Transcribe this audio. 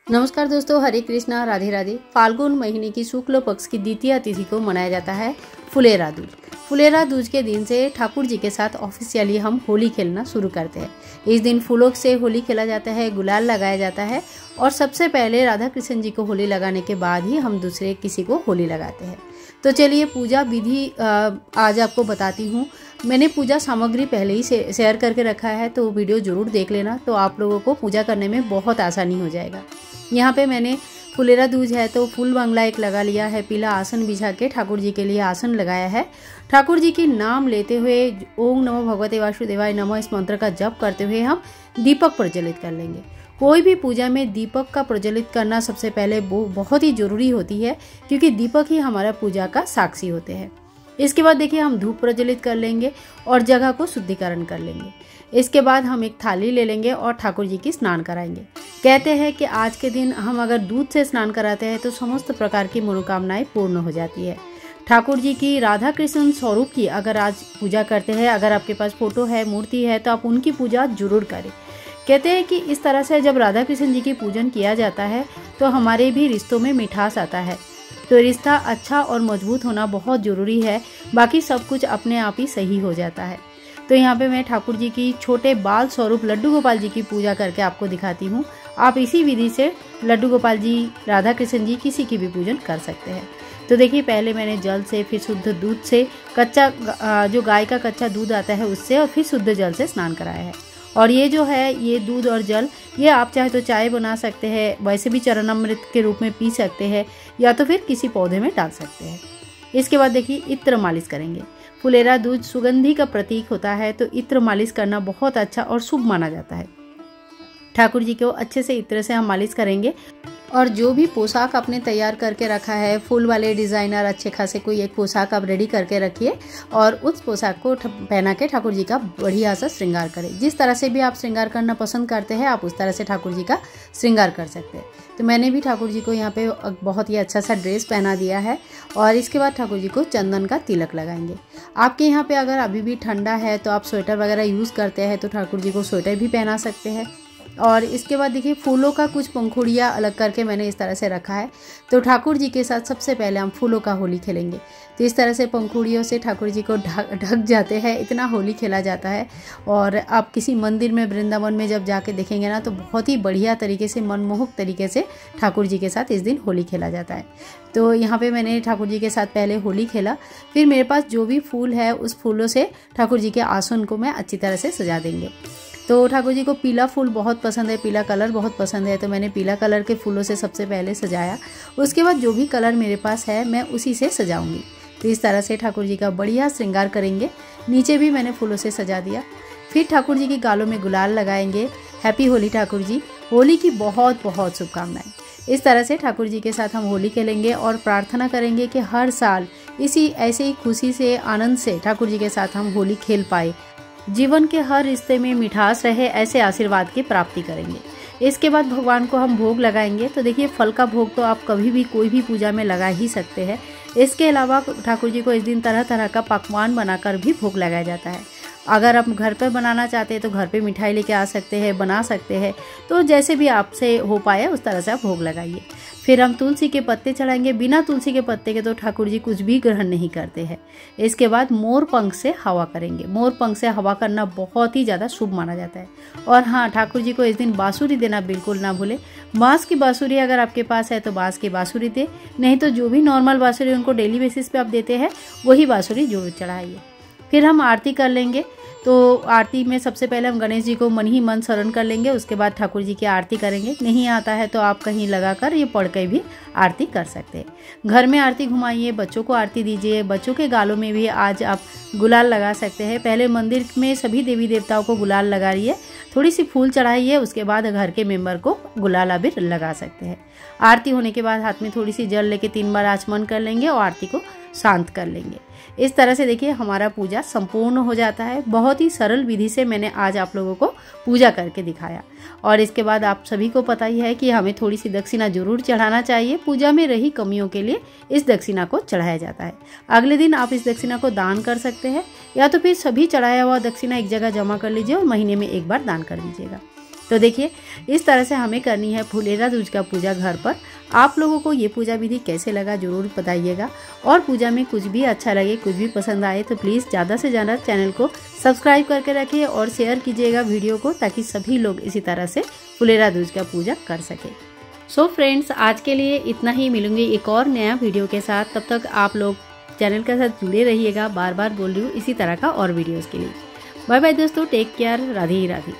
नमस्कार दोस्तों, हरे कृष्णा, राधे राधे। फाल्गुन महीने की शुक्ल पक्ष की द्वितीय तिथि को मनाया जाता है फुलेरा दूज। फुलेरा दूज के दिन से ठाकुर जी के साथ ऑफिशियली हम होली खेलना शुरू करते हैं। इस दिन फूलों से होली खेला जाता है, गुलाल लगाया जाता है और सबसे पहले राधा कृष्ण जी को होली लगाने के बाद ही हम दूसरे किसी को होली लगाते हैं। तो चलिए पूजा विधि आज आपको बताती हूँ। मैंने पूजा सामग्री पहले ही शेयर करके रखा है, तो वीडियो ज़रूर देख लेना, तो आप लोगों को पूजा करने में बहुत आसानी हो जाएगा। यहाँ पे मैंने फुलेरा दूज है तो फूल बंगला एक लगा लिया है, पीला आसन बिछा के ठाकुर जी के लिए आसन लगाया है। ठाकुर जी की नाम लेते हुए ओम नमो भगवते वासुदेवाय नमः इस मंत्र का जप करते हुए हम दीपक प्रज्वलित कर लेंगे। कोई भी पूजा में दीपक का प्रज्वलित करना सबसे पहले बहुत ही जरूरी होती है, क्योंकि दीपक ही हमारा पूजा का साक्षी होते हैं। इसके बाद देखिए हम धूप प्रज्वलित कर लेंगे और जगह को शुद्धिकरण कर लेंगे। इसके बाद हम एक थाली ले लेंगे और ठाकुर जी की स्नान कराएंगे। कहते हैं कि आज के दिन हम अगर दूध से स्नान कराते हैं तो समस्त प्रकार की मनोकामनाएं पूर्ण हो जाती है। ठाकुर जी की, राधा कृष्ण स्वरूप की अगर आज पूजा करते हैं, अगर आपके पास फोटो है, मूर्ति है, तो आप उनकी पूजा जरूर करें। कहते हैं कि इस तरह से जब राधा कृष्ण जी की पूजन किया जाता है तो हमारे भी रिश्तों में मिठास आता है। तो रिश्ता अच्छा और मजबूत होना बहुत ज़रूरी है, बाकी सब कुछ अपने आप ही सही हो जाता है। तो यहाँ पे मैं ठाकुर जी की छोटे बाल स्वरूप लड्डू गोपाल जी की पूजा करके आपको दिखाती हूँ। आप इसी विधि से लड्डू गोपाल जी, राधा कृष्ण जी, किसी की भी पूजन कर सकते हैं। तो देखिए पहले मैंने जल से, फिर शुद्ध दूध से, कच्चा जो गाय का कच्चा दूध आता है उससे, और फिर शुद्ध जल से स्नान कराया है। और ये जो है, ये दूध और जल, ये आप चाहे तो चाय बना सकते हैं, वैसे भी चरणामृत के रूप में पी सकते हैं, या तो फिर किसी पौधे में डाल सकते हैं। इसके बाद देखिए इत्र मालिश करेंगे। फुलेरा दूज सुगंधि का प्रतीक होता है, तो इत्र मालिश करना बहुत अच्छा और शुभ माना जाता है। ठाकुर जी को अच्छे से इत्र से हम मालिश करेंगे। और जो भी पोशाक आपने तैयार करके रखा है, फूल वाले डिज़ाइनर अच्छे खासे कोई एक पोशाक आप रेडी करके रखिए और उस पोशाक को पहना के ठाकुर जी का बढ़िया सा श्रृंगार करें। जिस तरह से भी आप श्रृंगार करना पसंद करते हैं, आप उस तरह से ठाकुर जी का श्रृंगार कर सकते हैं। तो मैंने भी ठाकुर जी को यहाँ पे बहुत ही अच्छा सा ड्रेस पहना दिया है और इसके बाद ठाकुर जी को चंदन का तिलक लगाएंगे। आपके यहाँ पे अगर अभी भी ठंडा है तो आप स्वेटर वगैरह यूज़ करते हैं, तो ठाकुर जी को स्वेटर भी पहना सकते हैं। और इसके बाद देखिए फूलों का कुछ पंखुड़ियाँ अलग करके मैंने इस तरह से रखा है। तो ठाकुर जी के साथ सबसे पहले हम फूलों का होली खेलेंगे। तो इस तरह से पंखुड़ियों से ठाकुर जी को ढक जाते हैं, इतना होली खेला जाता है। और आप किसी मंदिर में, वृंदावन में जब जाके देखेंगे ना, तो बहुत ही बढ़िया तरीके से, मनमोहक तरीके से ठाकुर जी के साथ इस दिन होली खेला जाता है। तो यहाँ पे मैंने ठाकुर जी के साथ पहले होली खेला, फिर मेरे पास जो भी फूल है उस फूलों से ठाकुर जी के आसन को मैं अच्छी तरह से सजा देंगे। तो ठाकुर जी को पीला फूल बहुत पसंद है, पीला कलर बहुत पसंद है, तो मैंने पीला कलर के फूलों से सबसे पहले सजाया। उसके बाद जो भी कलर मेरे पास है मैं उसी से सजाऊंगी। तो इस तरह से ठाकुर जी का बढ़िया श्रृंगार करेंगे। नीचे भी मैंने फूलों से सजा दिया। फिर ठाकुर जी के गालों में गुलाल लगाएंगे। हैप्पी होली ठाकुर जी, होली की बहुत बहुत शुभकामनाएं। इस तरह से ठाकुर जी के साथ हम होली खेलेंगे और प्रार्थना करेंगे कि हर साल ऐसे ही खुशी से, आनंद से ठाकुर जी के साथ हम होली खेल पाए। जीवन के हर रिश्ते में मिठास रहे, ऐसे आशीर्वाद की प्राप्ति करेंगे। इसके बाद भगवान को हम भोग लगाएंगे। तो देखिए फल का भोग तो आप कभी भी कोई भी पूजा में लगा ही सकते हैं। इसके अलावा ठाकुर जी को इस दिन तरह तरह का पकवान बनाकर भी भोग लगाया जाता है। अगर आप घर पर बनाना चाहते हैं तो घर पे मिठाई लेके आ सकते हैं, बना सकते हैं। तो जैसे भी आपसे हो पाए उस तरह से आप भोग लगाइए। फिर हम तुलसी के पत्ते चढ़ाएंगे। बिना तुलसी के पत्ते के तो ठाकुर जी कुछ भी ग्रहण नहीं करते हैं। इसके बाद मोर पंख से हवा करेंगे। मोर पंख से हवा करना बहुत ही ज़्यादा शुभ माना जाता है। और हाँ, ठाकुर जी को इस दिन बांसुरी देना बिल्कुल ना भूलें। बांस की बांसुरी अगर आपके पास है तो बांस की बांसुरी दे, नहीं तो जो भी नॉर्मल बांसुरी उनको डेली बेसिस पे आप देते हैं वही बांसुरी जरूर चढ़ाइए। फिर हम आरती कर लेंगे। तो आरती में सबसे पहले हम गणेश जी को मन ही मन शरण कर लेंगे। उसके बाद ठाकुर जी की आरती करेंगे। नहीं आता है तो आप कहीं लगाकर ये पढ़ के भी आरती कर सकते हैं। घर में आरती घुमाइए, बच्चों को आरती दीजिए। बच्चों के गालों में भी आज आप गुलाल लगा सकते हैं। पहले मंदिर में सभी देवी देवताओं को गुलाल लगाइए, थोड़ी सी फूल चढ़ाइए, उसके बाद घर के मेंबर को गुलाल अबीर लगा सकते हैं। आरती होने के बाद हाथ में थोड़ी सी जल लेके 3 बार आचमन कर लेंगे और आरती को शांत कर लेंगे। इस तरह से देखिए हमारा पूजा संपूर्ण हो जाता है। बहुत ही सरल विधि से मैंने आज आप लोगों को पूजा करके दिखाया। और इसके बाद आप सभी को पता ही है कि हमें थोड़ी सी दक्षिणा जरूर चढ़ाना चाहिए। पूजा में रही कमियों के लिए इस दक्षिणा को चढ़ाया जाता है। अगले दिन आप इस दक्षिणा को दान कर सकते हैं, या तो फिर सभी चढ़ाया हुआ दक्षिणा एक जगह जमा कर लीजिए और महीने में एक बार दान कर दीजिएगा। तो देखिए इस तरह से हमें करनी है फुलेरा दूज का पूजा घर पर। आप लोगों को ये पूजा विधि कैसे लगा जरूर बताइएगा, और पूजा में कुछ भी अच्छा लगे, कुछ भी पसंद आए तो प्लीज़ ज़्यादा से ज़्यादा चैनल को सब्सक्राइब करके रखिए और शेयर कीजिएगा वीडियो को, ताकि सभी लोग इसी तरह से फुलेरा दूज का पूजा कर सके। सो फ्रेंड्स, आज के लिए इतना ही। मिलूंगी एक और नया वीडियो के साथ। तब तक आप लोग चैनल के साथ जुड़े रहिएगा। बार बार बोल रही हूँ इसी तरह का और वीडियोज़ के लिए। बाय बाय दोस्तों, टेक केयर, राधे राधे।